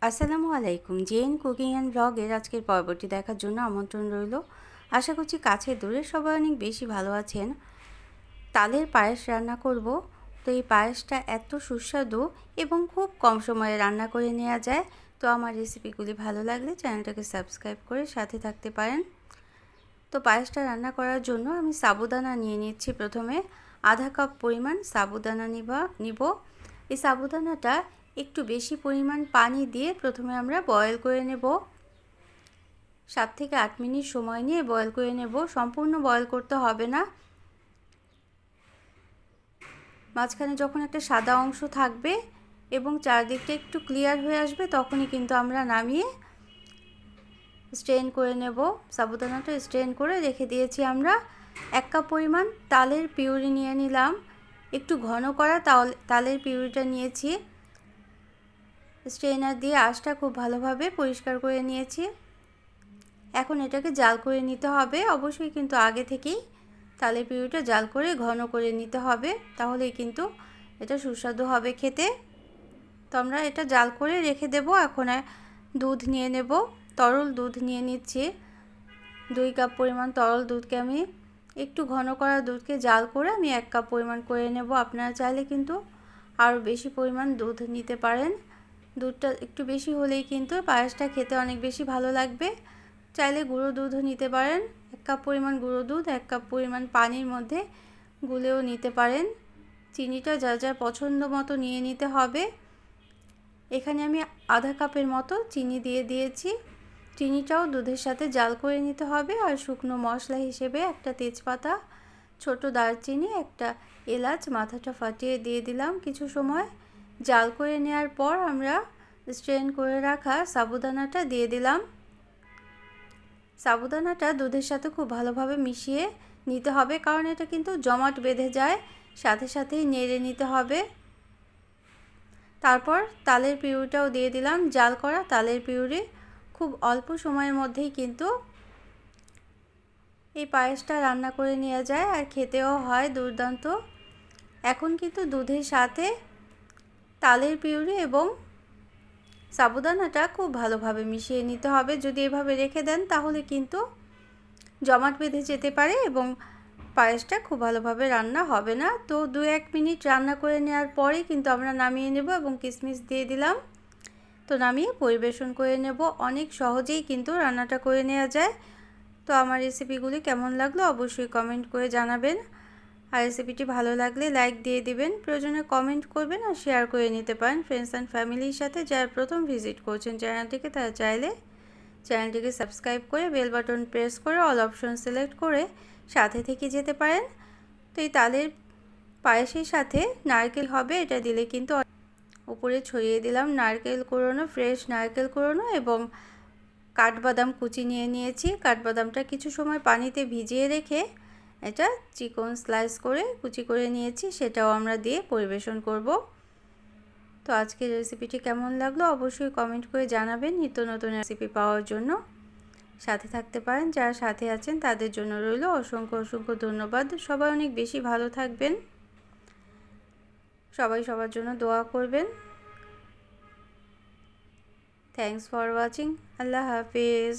আসসালামু আলাইকুম। Gen cooking and ব্লগের আজকের পর্বটি দেখার জন্য আমন্ত্রণ রইল। আশা করছি কাছে দূরে সবাই অনেক বেশি ভালো আছেন। তালের পায়েস রান্না করব। তো এই পায়েসটা এত সুস্বাদু এবং খুব কম সময়ে রান্না করে নেওয়া যায়। তো আমার রেসিপিগুলি ভালো লাগলে চ্যানেলটাকে সাবস্ক্রাইব করে সাথে থাকতে পারেন। তো পায়েসটা রান্না করার জন্য আমি সাবুদানা নিয়ে নিচ্ছি। প্রথমে আধা কাপ পরিমাণ সাবুদানা নিব। এই সাবুদানাটা একটু বেশি পরিমাণ পানি দিয়ে প্রথমে আমরা বয়েল করে নেব। 7 থেকে 8 মিনিট সময় নিয়ে বয়েল করে নেব। সম্পূর্ণ বয়েল করতে হবে না। মাঝখানে যখন একটা সাদা অংশ থাকবে এবং চারদিকটা একটু ক্লিয়ার হয়ে আসবে তখনই কিন্তু আমরা নামিয়ে স্ট্রেন করে নেব। সাবুদানাটা স্ট্রেন করে রেখে দিয়েছি আমরা। 1 কাপ পরিমাণ তালের পিউরি নিয়ে নিলাম। একটু ঘন করা তালের পিউরিটা নিয়েছি। স্ট্রেনার দিয়ে আঁশটা খুব ভালোভাবে পরিষ্কার করে নিয়েছি। এখন এটাকে জাল করে নিতে হবে। অবশ্যই কিন্তু আগে থেকেই তালের পিউরিটা জাল করে ঘন করে নিতে হবে, তাহলেই কিন্তু এটা সুস্বাদু হবে খেতে। তো আমরা এটা জাল করে রেখে দেব। এখন দুধ নিয়ে নেব। তরল দুধ নিয়ে নিচ্ছি। 2 কাপ পরিমাণ তরল দুধকে আমি একটু ঘন করা দুধকে জাল করে আমি 1 কাপ পরিমাণ করে নেব। আপনারা চাইলে কিন্তু আরও বেশি পরিমাণ দুধ নিতে পারেন। দুধটা একটু বেশি হলেই কিন্তু পায়েসটা খেতে অনেক বেশি ভালো লাগবে। চাইলে গুঁড়ো দুধও নিতে পারেন। 1 কাপ পরিমাণ গুঁড়ো দুধ 1 কাপ পরিমাণ পানির মধ্যে গুলেও নিতে পারেন। চিনিটা যার যার পছন্দ মতো নিয়ে নিতে হবে। এখানে আমি আধা কাপের মতো চিনি দিয়ে দিয়েছি। চিনিটাও দুধের সাথে জাল করে নিতে হবে। আর শুকনো মশলা হিসেবে একটা তেজপাতা, ছোট দারচিনি, একটা এলাচ মাথাটা ফাটিয়ে দিয়ে দিলাম। কিছু সময় জাল করে নেওয়ার পর আমরা স্ট্রেন করে রাখা সাবুদানাটা দিয়ে দিলাম। সাবুদানাটা দুধের সাথে খুব ভালোভাবে মিশিয়ে নিতে হবে, কারণ এটা কিন্তু জমাট বেঁধে যায়। সাথে সাথেই নেড়ে নিতে হবে। তারপর তালের পিউরিটাও দিয়ে দিলাম। জাল করা তালের পিউরি। খুব অল্প সময়ের মধ্যেই কিন্তু এই পায়েসটা রান্না করে নেওয়া যায় আর খেতেও হয় দুর্দান্ত। এখন কিন্তু দুধের সাথে তালের পিউরি এবং সাবুদানাটা খুব ভালোভাবে মিশিয়ে নিতে হবে। যদি এভাবে রেখে দেন তাহলে কিন্তু জমাট বেঁধে যেতে পারে এবং পায়েসটা খুব ভালোভাবে রান্না হবে না। তো 2-1 মিনিট রান্না করে নেওয়ার পরেই কিন্তু আমরা নামিয়ে নেব এবং কিশমিশ দিয়ে দিলাম। তো নামিয়ে পরিবেশন করে নেব। অনেক সহজেই কিন্তু রান্নাটা করে নেওয়া যায়। তো আমার রেসিপিগুলি কেমন লাগলো অবশ্যই কমেন্ট করে জানাবেন। আর রেসিপিটি ভালো লাগলে লাইক দিয়ে দিবেন। প্রয়োজনে কমেন্ট করবেন আর শেয়ার করে নিতে পারেন ফ্রেন্ডস অ্যান্ড ফ্যামিলির সাথে। যারা প্রথম ভিজিট করছেন চ্যানেলটিকে, তারা চাইলে চ্যানেলটিকে সাবস্ক্রাইব করে বেল বাটন প্রেস করে অল অপশন সিলেক্ট করে সাথে থেকে যেতে পারেন। তো এই তালের পায়েসের সাথে নারকেল হবে, এটা দিলে কিন্তু উপরে ছড়িয়ে দিলাম নারকেল কোড়ানো, ফ্রেশ নারকেল কোড়ানো এবং কাঠবাদাম কুচি নিয়ে নিয়েছি। কাঠবাদামটা কিছু সময় পানিতে ভিজিয়ে রেখে এটা চিকন স্লাইস করে কুচি করে নিয়েছি, সেটাও আমরা দিয়ে পরিবেশন করব। তো আজকের রেসিপিটি কেমন লাগলো অবশ্যই কমেন্ট করে জানাবেন। নিত্য নতুন রেসিপি পাওয়ার জন্য সাথে থাকতে পারেন। যারা সাথে আছেন তাদের জন্য রইল অসংখ্য অসংখ্য ধন্যবাদ। সবাই অনেক বেশি ভালো থাকবেন। সবাই সবার জন্য দোয়া করবেন। Thanks for watching. আল্লাহ হাফেজ।